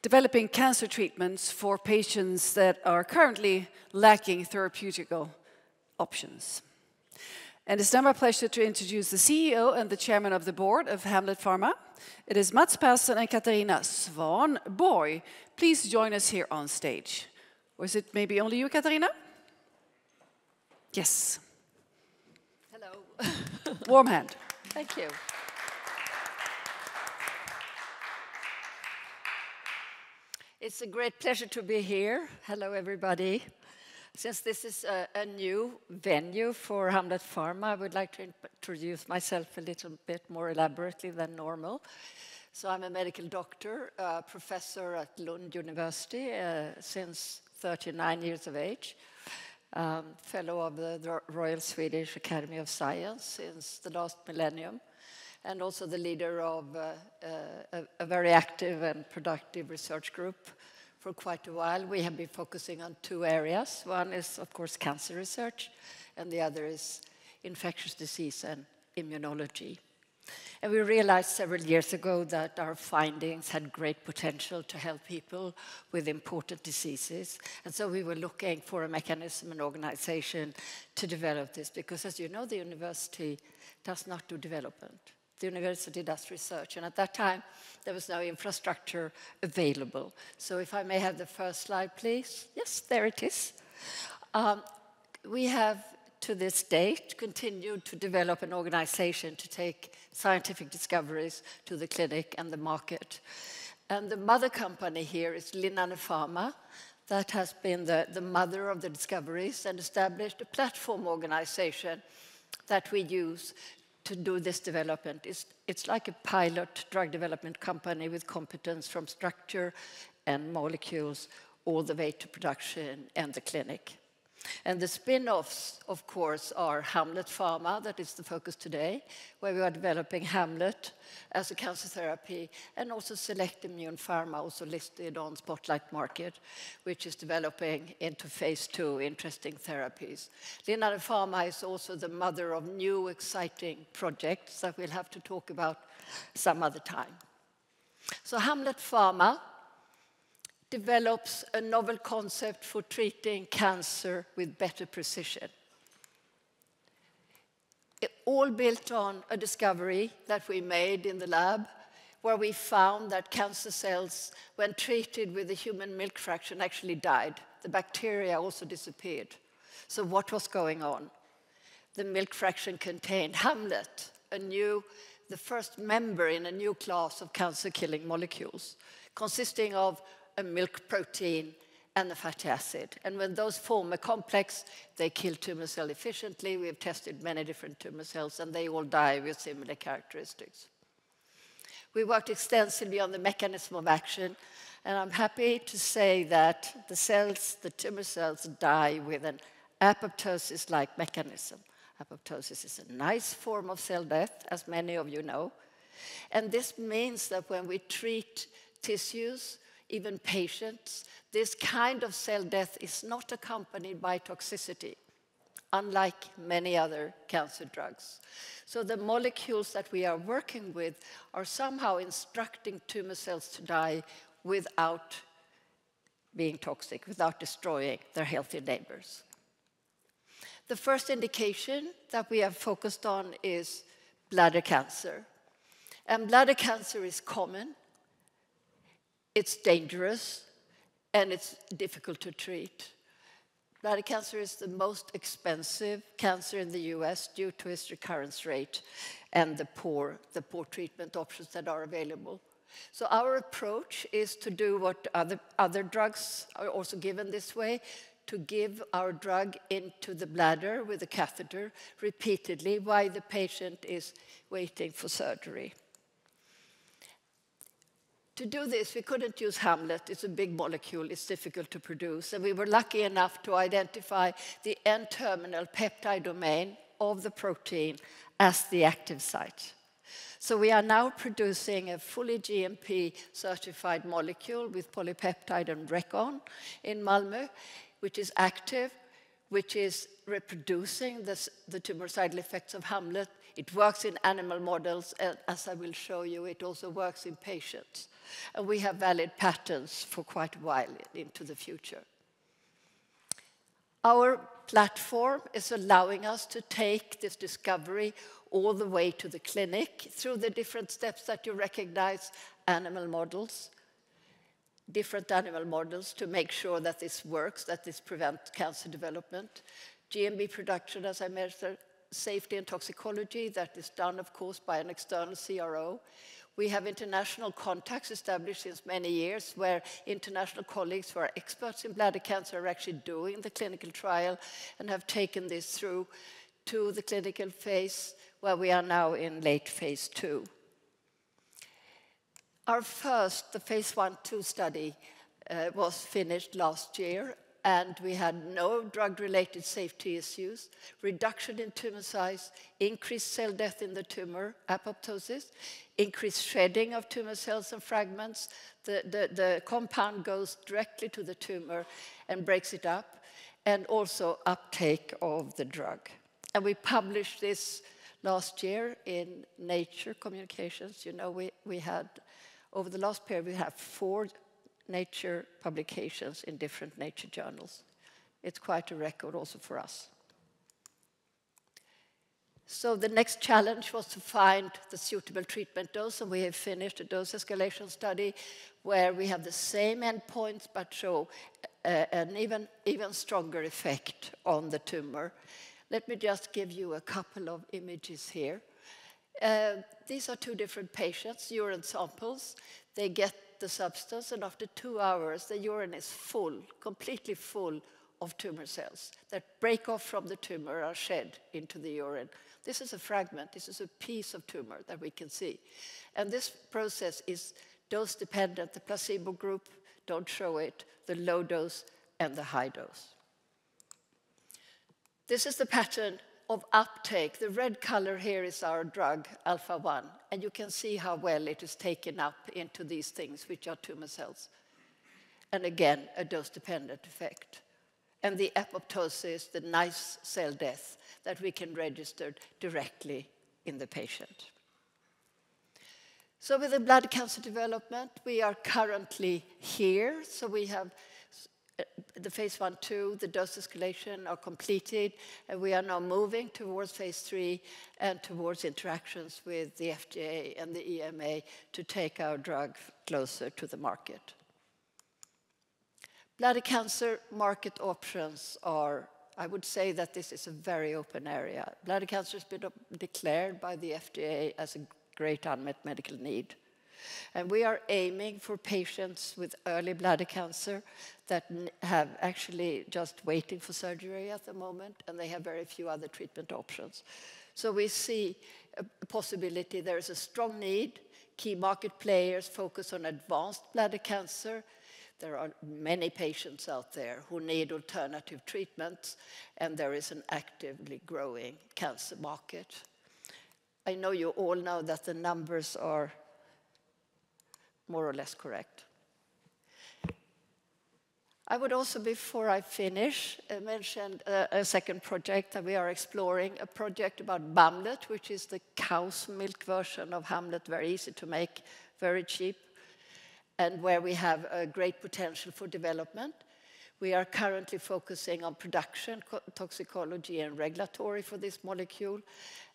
developing cancer treatments for patients that are currently lacking therapeutical options. And it's now my pleasure to introduce the CEO and the chairman of the board of Hamlet Pharma. It is Mats Persson and Katarina Svanborg. Please join us here on stage. Or is it maybe only you, Katarina? Yes. Hello. Warm hand. Thank you. It's a great pleasure to be here. Hello, everybody. Since this is a new venue for Hamlet Pharma, I would like to introduce myself a little bit more elaborately than normal. So I'm a medical doctor, professor at Lund University since 39 years of age, fellow of the Royal Swedish Academy of Science since the last millennium, and also the leader of a very active and productive research group. For quite a while, we have been focusing on two areas. One is, of course, cancer research, and the other is infectious disease and immunology. And we realized several years ago that our findings had great potential to help people with important diseases. And so we were looking for a mechanism and organization to develop this, because as you know, the university does not do development. The university does research, and at that time, there was no infrastructure available. So if I may have the first slide, please. Yes, there it is. We have, to this date, continued to develop an organization to take scientific discoveries to the clinic and the market. And the mother company here is Pharma, that has been the mother of the discoveries and established a platform organization that we use to do this development. It's like a pilot drug development company with competence from structure and molecules all the way to production and the clinic. And the spin-offs, of course, are Hamlet Pharma, that is the focus today, where we are developing Hamlet as a cancer therapy, and also Select Immune Pharma, also listed on Spotlight Market, which is developing into phase 2 interesting therapies. Pharma is also the mother of new exciting projects that we'll have to talk about some other time. So Hamlet Pharma develops a novel concept for treating cancer with better precision. It all built on a discovery that we made in the lab, where we found that cancer cells, when treated with the human milk fraction, actually died. The bacteria also disappeared. So what was going on? The milk fraction contained Hamlet, the first member in a new class of cancer-killing molecules, consisting of a milk protein and a fatty acid. And when those form a complex, they kill tumor cell efficiently. We have tested many different tumor cells, and they all die with similar characteristics. We worked extensively on the mechanism of action, and I'm happy to say that the tumor cells die with an apoptosis-like mechanism. Apoptosis is a nice form of cell death, as many of you know. And this means that when we treat tissues, even patients, this kind of cell death is not accompanied by toxicity, unlike many other cancer drugs. So the molecules that we are working with are somehow instructing tumor cells to die without being toxic, without destroying their healthy neighbors. The first indication that we have focused on is bladder cancer. And bladder cancer is common. It's dangerous, and it's difficult to treat. Bladder cancer is the most expensive cancer in the US due to its recurrence rate and the poor treatment options that are available. So our approach is to do what other drugs are also given this way, to give our drug into the bladder with a catheter repeatedly while the patient is waiting for surgery. To do this, we couldn't use Hamlet. It's a big molecule. It's difficult to produce. And we were lucky enough to identify the N-terminal peptide domain of the protein as the active site. So we are now producing a fully GMP-certified molecule with polypeptide and Recon in Malmö, which is active, which is reproducing the tumoricidal effects of Hamlet It works in animal models, and as I will show you, it also works in patients. And we have valid patents for quite a while into the future. Our platform is allowing us to take this discovery all the way to the clinic through the different steps that you recognize, animal models, different animal models to make sure that this works, that this prevents cancer development. GMP production, as I mentioned, safety and toxicology, that is done, of course, by an external CRO. We have international contacts established since many years where international colleagues who are experts in bladder cancer are actually doing the clinical trial and have taken this through to the clinical phase where we are now in late phase 2. Our first, the phase 1/2 study, was finished last year, and we had no drug-related safety issues, reduction in tumor size, increased cell death in the tumor, apoptosis, increased shredding of tumor cells and fragments. The compound goes directly to the tumor and breaks it up, and also uptake of the drug. And we published this last year in Nature Communications. You know, we had, over the last period, we have 4 Nature publications in different Nature journals. It's quite a record also for us. So the next challenge was to find the suitable treatment dose, and we have finished a dose escalation study where we have the same endpoints but show an even stronger effect on the tumor. Let me just give you a couple of images here. These are 2 different patients, urine samples. They get the substance, and after 2 hours, the urine is full, completely full of tumor cells that break off from the tumor are shed into the urine. This is a fragment, this is a piece of tumor that we can see. And this process is dose-dependent. The placebo group don't show it, the low dose and the high dose. This is the pattern of uptake. The red color here is our drug, alpha-1, and you can see how well it is taken up into these things, which are tumor cells. And again, a dose-dependent effect. And the apoptosis, the nice cell death that we can register directly in the patient. So with the blood cancer development, we are currently here. So we have the phase 1/2, the dose escalation are completed, and we are now moving towards phase 3 and towards interactions with the FDA and the EMA to take our drug closer to the market. Bladder cancer market options are, I would say that this is a very open area. Bladder cancer has been declared by the FDA as a great unmet medical need. And we are aiming for patients with early bladder cancer that have actually just waiting for surgery at the moment, and they have very few other treatment options. So we see a possibility, there is a strong need. Key market players focus on advanced bladder cancer. There are many patients out there who need alternative treatments, and there is an actively growing cancer market. I know you all know that the numbers are more or less correct. I would also, before I finish, mention a second project that we are exploring, a project about BAMLET, which is the cow's milk version of Hamlet, very easy to make, very cheap, and where we have a great potential for development. We are currently focusing on production, toxicology, and regulatory for this molecule.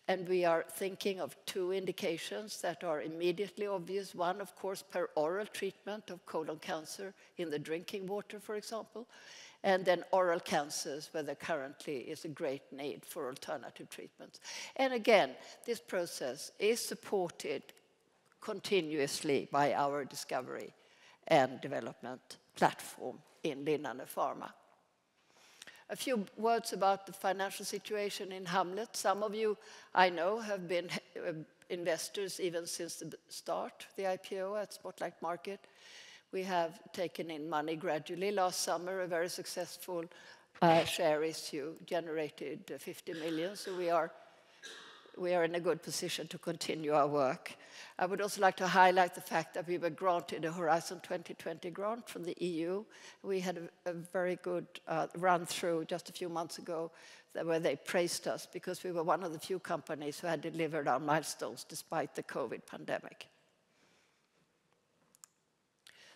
And we are thinking of 2 indications that are immediately obvious. One, of course, per oral treatment of colon cancer in the drinking water, for example. And then oral cancers, where there currently is a great need for alternative treatments. And again, this process is supported continuously by our discovery and development platform in Pharma. A few words about the financial situation in Hamlet. Some of you, I know, have been investors even since the start, the IPO at Spotlight Market. We have taken in money gradually. Last summer, a very successful share issue generated 50 million. So we are we are in a good position to continue our work. I would also like to highlight the fact that we were granted a Horizon 2020 grant from the EU. We had a very good run-through just a few months ago where they praised us because we were one of the few companies who had delivered our milestones despite the COVID pandemic.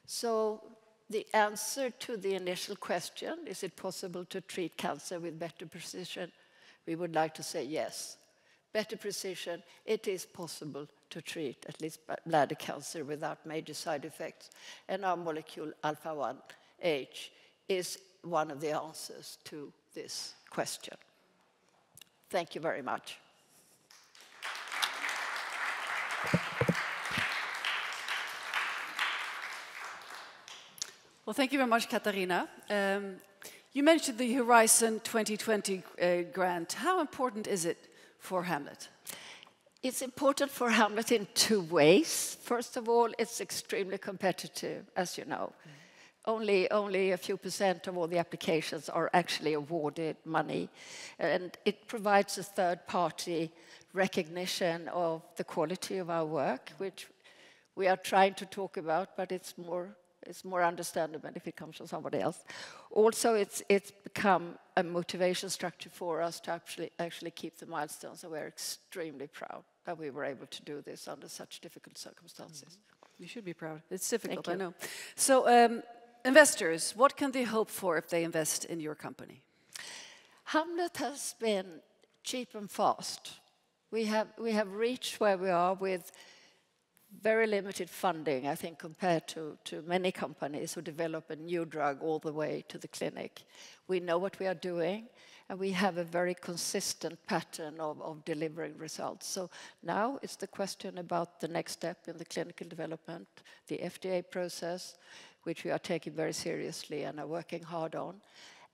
So the answer to the initial question, is it possible to treat cancer with better precision? We would like to say yes. Better precision, it is possible to treat at least bladder cancer without major side effects. And our molecule alpha-1H is one of the answers to this question. Thank you very much. Well, thank you very much, Katarina. You mentioned the Horizon 2020 grant. How important is it for Hamlet? It's important for Hamlet in two ways. First of all, it's extremely competitive, as you know. Only a few % of all the applications are actually awarded money. And it provides a third-party recognition of the quality of our work, which we are trying to talk about, but it's more understandable if it comes from somebody else. Also, it's become a motivation structure for us to actually keep the milestones, and we're extremely proud that we were able to do this under such difficult circumstances. You should be proud. It's difficult, I know. So, investors, what can they hope for if they invest in your company? Hamlet has been cheap and fast. We have reached where we are with very limited funding, I think, compared to many companies who develop a new drug all the way to the clinic. We know what we are doing, and we have a very consistent pattern of delivering results. So now it's the question about the next step in the clinical development, the FDA process, which we are taking very seriously and are working hard on,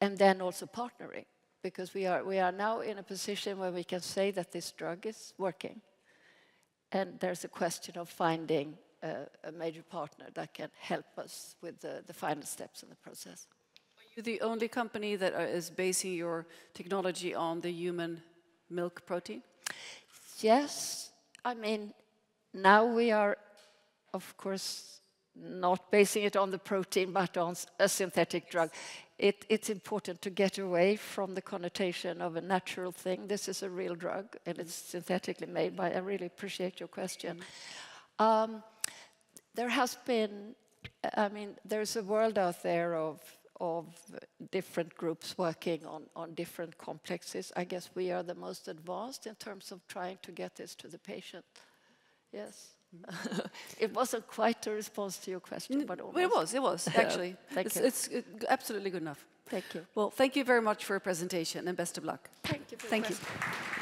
and then also partnering, because we are now in a position where we can say that this drug is working. And there's a question of finding a major partner that can help us with the final steps in the process. Are you the only company that is basing your technology on the human milk protein? Yes. I mean, now we are, of course, not basing it on the protein, but on a synthetic drug. It's important to get away from the connotation of a natural thing. This is a real drug, and it's synthetically made. I really appreciate your question. There has been, I mean, there's a world out there of different groups working on different complexes. I guess we are the most advanced in terms of trying to get this to the patient. Yes. It wasn't quite a response to your question, but almost. It was, actually. Thank you. It's absolutely good enough. Thank you. Well, thank you very much for your presentation, and best of luck. Thank you for Thank the you. question.